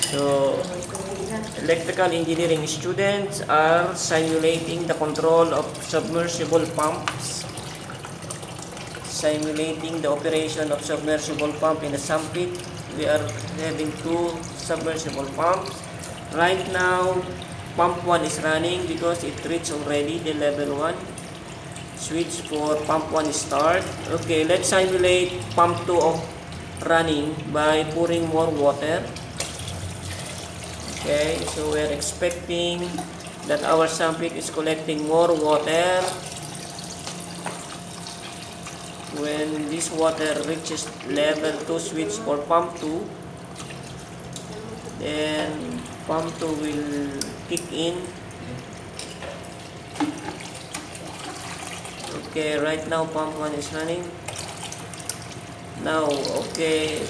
So, electrical engineering students are simulating the control of submersible pumps, simulating the operation of submersible pump in a sump pit. We are having two submersible pumps. Right now, pump 1 is running because it reached already the level 1. Switch for pump 1 start. Okay, let's simulate pump 2 of running by pouring more water. Okay, so we're expecting that our sump pit is collecting more water. When this water reaches level 2, switch for pump 2. Then pump 2 will kick in. Okay, right now pump 1 is running. Now, okay,